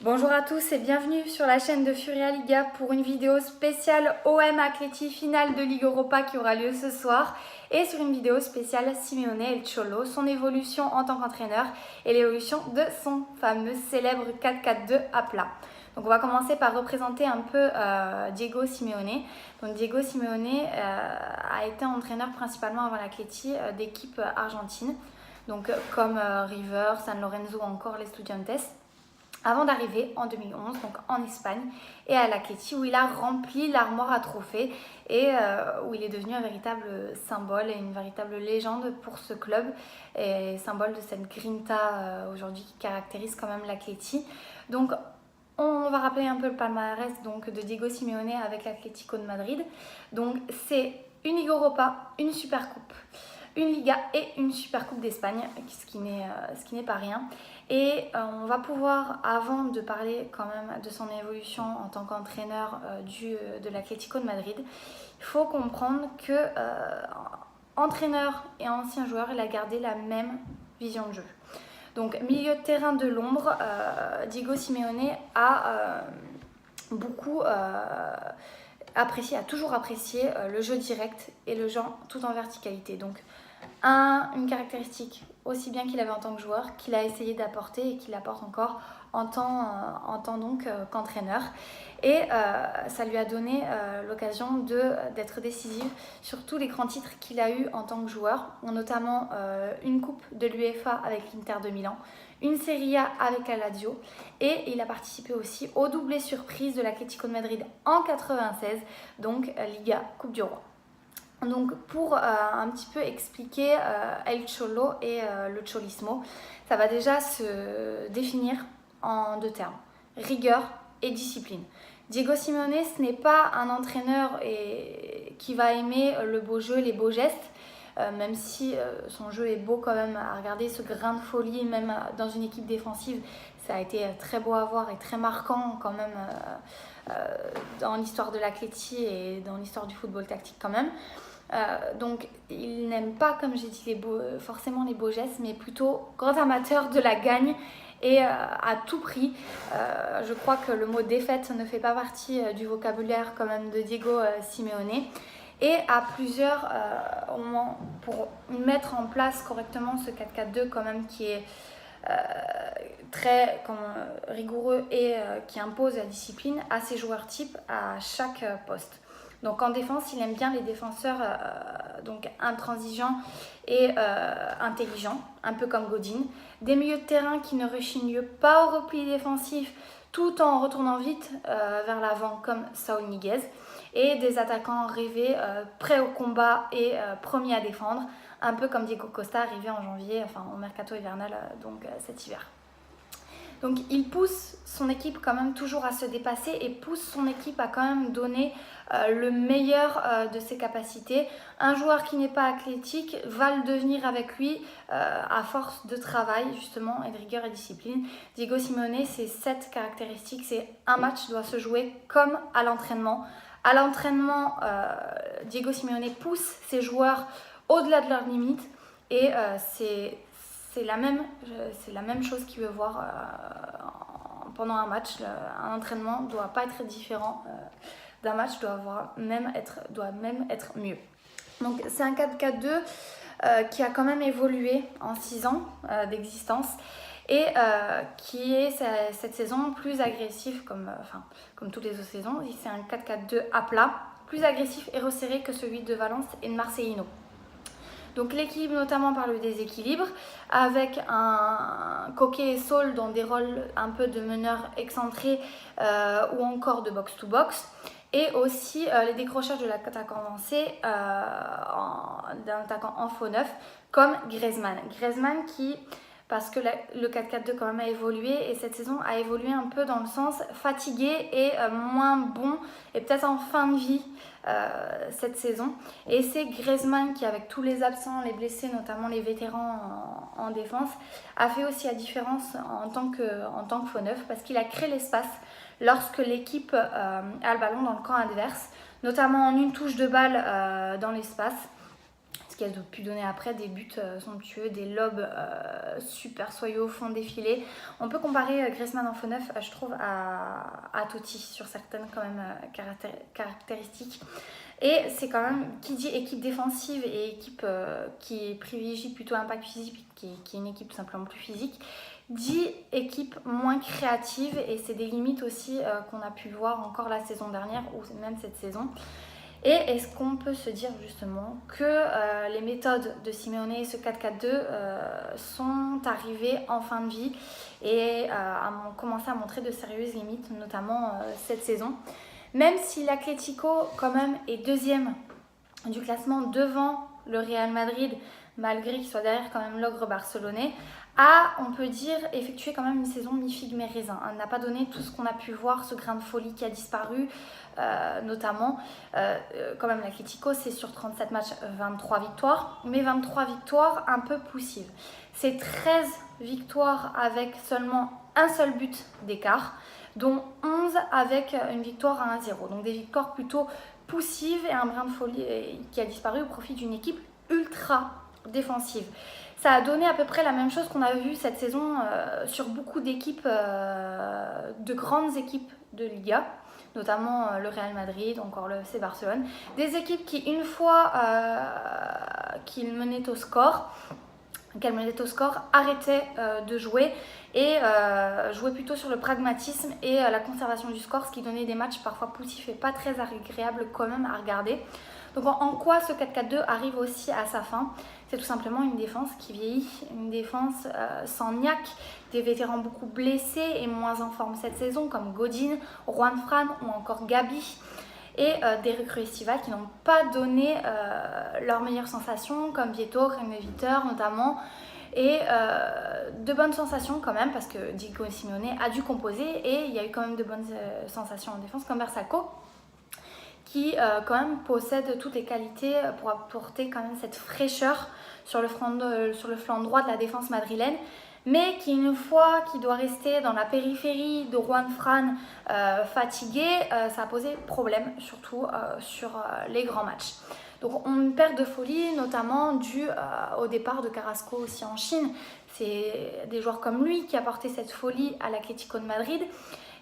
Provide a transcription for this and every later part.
Bonjour à tous et bienvenue sur la chaîne de Furia Liga pour une vidéo spéciale OM Atleti finale de Ligue Europa qui aura lieu ce soir et sur une vidéo spéciale Simeone El Cholo, son évolution en tant qu'entraîneur et l'évolution de son fameux célèbre 4-4-2 à plat. Donc on va commencer par représenter un peu Diego Simeone. Donc Diego Simeone a été entraîneur principalement avant l'Atleti d'équipes argentines, donc comme River, San Lorenzo ou encore les Estudiantes, avant d'arriver en 2011, donc en Espagne, et à l'Atleti où il a rempli l'armoire à trophées et où il est devenu un véritable symbole et une véritable légende pour ce club et symbole de cette grinta aujourd'hui qui caractérise quand même l'Atleti. Donc on va rappeler un peu le palmarès donc, de Diego Simeone avec l'Atlético de Madrid. Donc c'est une Ligue Europa, une Supercoupe, une Liga et une Supercoupe d'Espagne, ce qui n'est pas rien. Et on va pouvoir, avant de parler quand même de son évolution en tant qu'entraîneur de l'Atlético de Madrid, il faut comprendre que entraîneur et ancien joueur, il a gardé la même vision de jeu. Donc milieu de terrain de l'ombre, Diego Simeone a beaucoup apprécié, a toujours apprécié le jeu direct et le jeu tout en verticalité. Donc une caractéristique aussi bien qu'il avait en tant que joueur, qu'il a essayé d'apporter et qu'il apporte encore en tant donc qu'entraîneur. Et ça lui a donné l'occasion d'être décisif sur tous les grands titres qu'il a eu en tant que joueur, notamment une coupe de l'UEFA avec l'Inter de Milan, une Serie A avec la Lazio, et il a participé aussi au doublé surprise de l'Atlético de Madrid en 96, donc Liga, Coupe du Roi. Donc pour un petit peu expliquer El Cholo et le Cholismo, ça va déjà se définir en deux termes, rigueur et discipline. Diego Simeone, ce n'est pas un entraîneur qui va aimer le beau jeu, les beaux gestes, même si son jeu est beau quand même à regarder, ce grain de folie, même dans une équipe défensive, ça a été très beau à voir et très marquant quand même dans l'histoire de l'Atleti et dans l'histoire du football tactique quand même. Donc il n'aime pas, comme j'ai dit, forcément les beaux gestes, mais plutôt grand amateur de la gagne et à tout prix. Je crois que le mot défaite ne fait pas partie du vocabulaire quand même de Diego Simeone. Et à plusieurs moments, pour mettre en place correctement ce 4-4-2 quand même qui est très rigoureux et qui impose la discipline à ses joueurs types à chaque poste. Donc en défense, il aime bien les défenseurs donc intransigeants et intelligents, un peu comme Godin. Des milieux de terrain qui ne rechignent pas au repli défensif tout en retournant vite vers l'avant comme Saúl Ñíguez. Et des attaquants rêvés, prêts au combat et promis à défendre, un peu comme Diego Costa arrivé en janvier, enfin au mercato hivernal donc cet hiver. Donc il pousse son équipe quand même toujours à se dépasser et pousse son équipe à quand même donner le meilleur de ses capacités. Un joueur qui n'est pas athlétique va le devenir avec lui à force de travail justement et de rigueur et discipline. Diego Simeone, c'est cette caractéristique, c'est un match doit se jouer comme à l'entraînement. À l'entraînement, Diego Simeone pousse ses joueurs au-delà de leurs limites et c'est la même chose qu'il veut voir pendant un match. Un entraînement ne doit pas être différent d'un match, doit même être mieux. Donc c'est un 4-4-2 qui a quand même évolué en 6 ans d'existence et qui est cette saison plus agressif comme toutes les autres saisons. C'est un 4-4-2 à plat, plus agressif et resserré que celui de Valence et de Marcelino. Donc l'équilibre notamment par le déséquilibre, avec un Coquet et Saul dans des rôles un peu de meneurs excentrés ou encore de box-to-box. Et aussi les décrochages de l'attaquant avancé d'un attaquant en faux neuf comme Griezmann. Griezmann qui, parce que le 4-4-2 quand même a évolué et cette saison a évolué un peu dans le sens fatigué et moins bon et peut-être en fin de vie cette saison. Et c'est Griezmann qui, avec tous les absents, les blessés, notamment les vétérans en défense, a fait aussi la différence en tant que faux neuf parce qu'il a créé l'espace lorsque l'équipe a le ballon dans le camp adverse, notamment en une touche de balle dans l'espace. Ce ce qui a pu donner après des buts somptueux, des lobes super soyeux au fond défilé. On peut comparer Griezmann en faux neuf, je trouve, à Totti sur certaines quand même caractéristiques. Et c'est quand même, qui dit équipe défensive et équipe qui privilégie plutôt impact physique, qui est une équipe tout simplement plus physique, dit équipe moins créative, et c'est des limites aussi qu'on a pu voir encore la saison dernière ou même cette saison. Et est-ce qu'on peut se dire justement que les méthodes de Simeone et ce 4-4-2 sont arrivées en fin de vie et ont commencé à montrer de sérieuses limites, notamment cette saison. Même si l'Atlético quand même est deuxième du classement devant le Real Madrid, malgré qu'il soit derrière quand même l'ogre barcelonais, a, on peut dire, effectué quand même une saison mi-figue mi-raisin. Elle n'a pas donné tout ce qu'on a pu voir, ce grain de folie qui a disparu, notamment. Quand même, l'Atlético, c'est sur 37 matchs, 23 victoires, mais 23 victoires un peu poussives. C'est 13 victoires avec seulement un seul but d'écart, dont 11 avec une victoire à 1-0. Donc des victoires plutôt poussives et un brin de folie qui a disparu au profit d'une équipe ultra défensive. Ça a donné à peu près la même chose qu'on a vu cette saison sur beaucoup d'équipes, de grandes équipes de Liga, notamment le Real Madrid, encore le FC Barcelone. Des équipes qui, une fois qu'elles menaient au score, arrêtaient de jouer et jouaient plutôt sur le pragmatisme et la conservation du score, ce qui donnait des matchs parfois poussifs et pas très agréables quand même à regarder. Donc en quoi ce 4-4-2 arrive aussi à sa fin? C'est tout simplement une défense qui vieillit, une défense sans niaque, des vétérans beaucoup blessés et moins en forme cette saison comme Godin, Juan Fran ou encore Gabi, et des recrues estivales qui n'ont pas donné leurs meilleures sensations comme Vieto, Reine-Viteur notamment, et de bonnes sensations quand même parce que Diego Simeone a dû composer et il y a eu quand même de bonnes sensations en défense comme Bersako, qui quand même possède toutes les qualités pour apporter quand même cette fraîcheur sur le flanc droit de la défense madrilène, mais qui une fois qu'il doit rester dans la périphérie de Juan Fran fatigué, ça a posé problème, surtout sur les grands matchs. Donc une perte de folie, notamment due au départ de Carrasco aussi en Chine. C'est des joueurs comme lui qui apportaient cette folie à l'Atlético de Madrid.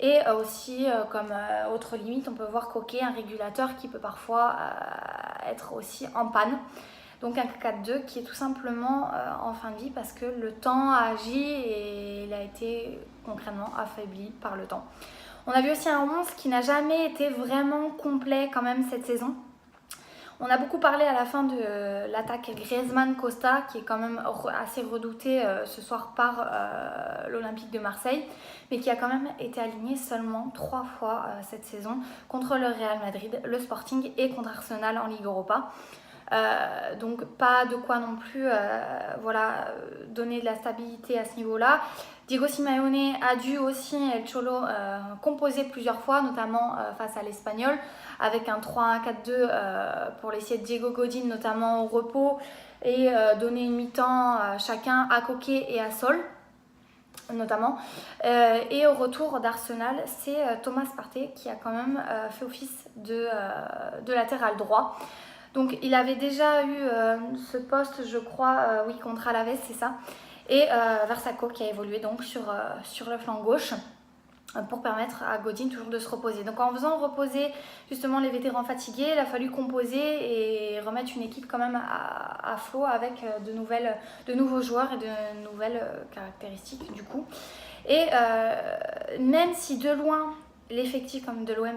Et aussi, comme autre limite, on peut voir Coquet, un régulateur qui peut parfois être aussi en panne. Donc un 4-2 qui est tout simplement en fin de vie parce que le temps a agi et il a été concrètement affaibli par le temps. On a vu aussi un 11 qui n'a jamais été vraiment complet quand même cette saison. On a beaucoup parlé à la fin de l'attaque Griezmann-Costa qui est quand même assez redoutée ce soir par l'Olympique de Marseille, mais qui a quand même été aligné seulement 3 fois cette saison contre le Real Madrid, le Sporting et contre Arsenal en Ligue Europa. Donc pas de quoi non plus donner de la stabilité à ce niveau-là. Diego Simeone a dû aussi, El Cholo, composer plusieurs fois, notamment face à l'Espagnol, avec un 3-1-4-2 pour laisser Diego Godin notamment au repos et donner une mi-temps chacun à Coquet et à Sol notamment. Et au retour d'Arsenal, c'est Thomas Partey qui a quand même fait office de latéral droit. Donc il avait déjà eu ce poste, je crois, contre Alaves, c'est ça. Et Bersako qui a évolué donc sur le flanc gauche pour permettre à Godin toujours de se reposer. Donc en faisant reposer justement les vétérans fatigués, il a fallu composer et remettre une équipe quand même à flot avec de nouveaux joueurs et de nouvelles caractéristiques du coup. Et même si de loin l'effectif comme de l'OM,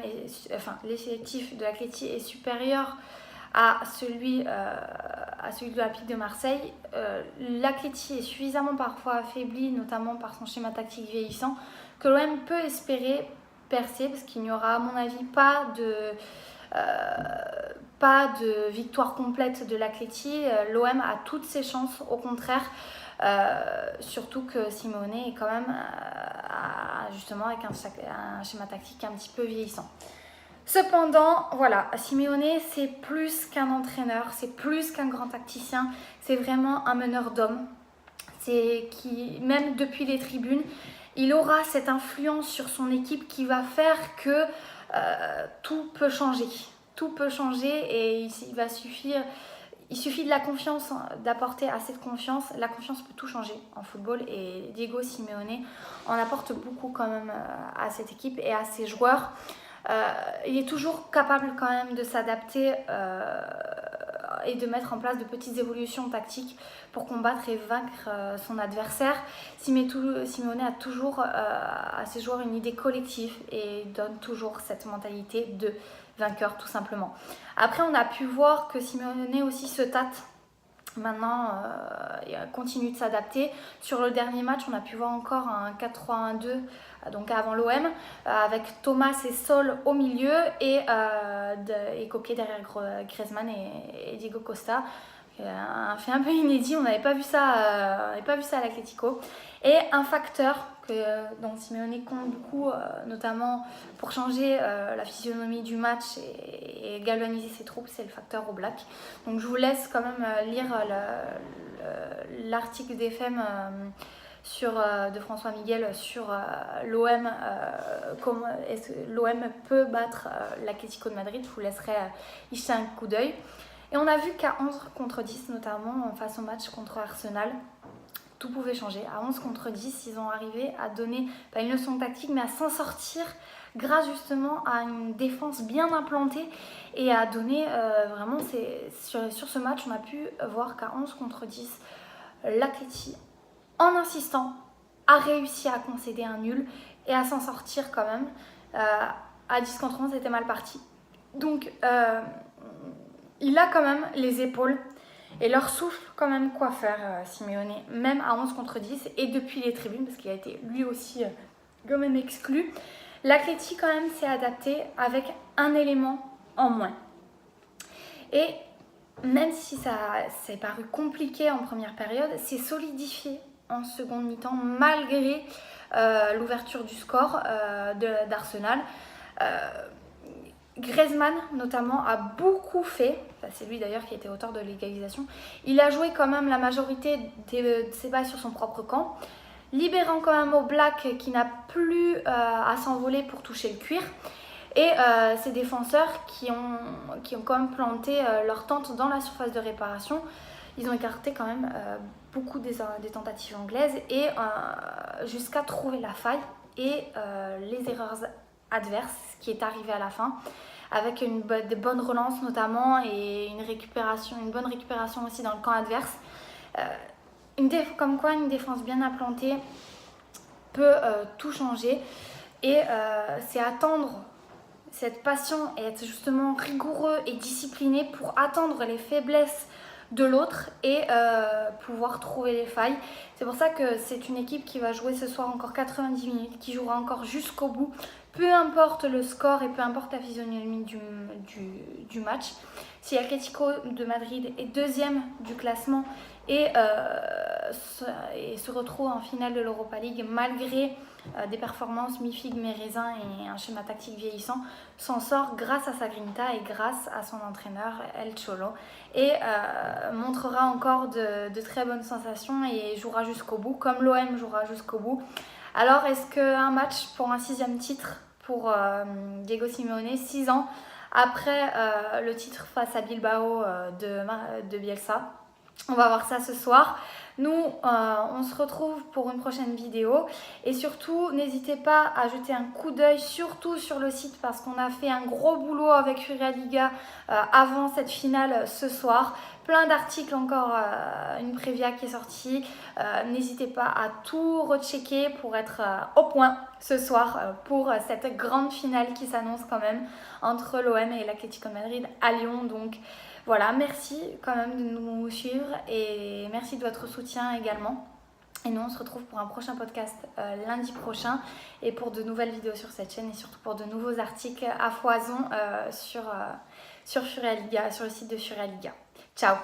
l'effectif de l'Atleti est supérieur à celui de l'Olympique de Marseille, l'Atleti est suffisamment parfois affaibli, notamment par son schéma tactique vieillissant, que l'OM peut espérer percer, parce qu'il n'y aura à mon avis pas de victoire complète de l'Atleti. L'OM a toutes ses chances, au contraire, surtout que Simeone est quand même justement avec un schéma tactique un petit peu vieillissant. Cependant, voilà, Simeone, c'est plus qu'un entraîneur, c'est plus qu'un grand tacticien, c'est vraiment un meneur d'hommes. C'est qui, même depuis les tribunes, il aura cette influence sur son équipe qui va faire que tout peut changer. Tout peut changer et il va suffire, il suffit de la confiance, d'apporter assez de confiance. La confiance peut tout changer en football et Diego Simeone en apporte beaucoup quand même à cette équipe et à ses joueurs. Il est toujours capable quand même de s'adapter et de mettre en place de petites évolutions tactiques pour combattre et vaincre son adversaire. Simeone a toujours à ses joueurs une idée collective et donne toujours cette mentalité de vainqueur tout simplement. Après on a pu voir que Simeone aussi se tâte. Maintenant, il continue de s'adapter. Sur le dernier match, on a pu voir encore un 4-3-1-2, donc avant l'OM, avec Thomas et Sol au milieu et Koke derrière Griezmann et Diego Costa. Fait un peu inédit, on n'avait pas vu ça à l'Atlético. Et un facteur dont Simeone compte beaucoup, notamment pour changer la physionomie du match et galvaniser ses troupes, c'est le facteur Oblak. Donc je vous laisse quand même lire l'article d'FM de François Miguel sur l'OM, comment l'OM peut battre l'Atlético de Madrid. Je vous laisserai y jeter un coup d'œil. Et on a vu qu'à 11 contre 10, notamment face au match contre Arsenal, tout pouvait changer. À 11 contre 10, ils ont arrivé à donner pas une leçon tactique, mais à s'en sortir grâce justement à une défense bien implantée et à donner vraiment, sur ce match, on a pu voir qu'à 11 contre 10, l'Atleti, en insistant, a réussi à concéder un nul et à s'en sortir quand même. À 10 contre 11, c'était mal parti. Donc, il a quand même les épaules et leur souffle quand même quoi faire, Simeone, même à 11 contre 10 et depuis les tribunes, parce qu'il a été lui aussi quand même exclu. L'Atleti quand même s'est adapté avec un élément en moins. Et même si ça s'est paru compliqué en première période, c'est solidifié en seconde mi-temps malgré l'ouverture du score d'Arsenal. Griezmann notamment a beaucoup fait, c'est lui d'ailleurs qui était auteur de l'égalisation, il a joué quand même la majorité de ses balles sur son propre camp, libérant quand même Oblak qui n'a plus à s'envoler pour toucher le cuir, et ses défenseurs qui ont quand même planté leur tente dans la surface de réparation. Ils ont écarté quand même beaucoup des tentatives anglaises et jusqu'à trouver la faille et les erreurs adverses, ce qui est arrivé à la fin, avec des bonnes relances notamment et une bonne récupération aussi dans le camp adverse. Comme quoi une défense bien implantée peut tout changer et c'est attendre cette passion et être justement rigoureux et discipliné pour attendre les faiblesses de l'autre et pouvoir trouver les failles. C'est pour ça que c'est une équipe qui va jouer ce soir encore 90 minutes, qui jouera encore jusqu'au bout, peu importe le score et peu importe la physionomie du match. Si Atlético de Madrid est deuxième du classement et se retrouve en finale de l'Europa League malgré des performances mi-figue mi-raisin et un schéma tactique vieillissant, s'en sort grâce à sa grinta et grâce à son entraîneur El Cholo et montrera encore de très bonnes sensations et jouera jusqu'au bout comme l'OM jouera jusqu'au bout. Alors est-ce qu'un match pour un 6e titre pour Diego Simeone, 6 ans après le titre face à Bilbao de Bielsa? On va voir ça ce soir. Nous, on se retrouve pour une prochaine vidéo. Et surtout, n'hésitez pas à jeter un coup d'œil, surtout sur le site, parce qu'on a fait un gros boulot avec Furia Liga avant cette finale ce soir. Plein d'articles encore, une prévia qui est sortie. N'hésitez pas à tout rechecker pour être au point ce soir pour cette grande finale qui s'annonce quand même entre l'OM et l'Atlético de Madrid à Lyon. Donc voilà, merci quand même de nous suivre et merci de votre soutien également. Et nous, on se retrouve pour un prochain podcast lundi prochain et pour de nouvelles vidéos sur cette chaîne et surtout pour de nouveaux articles à foison sur Furia Liga, sur le site de Furia Liga. Ciao!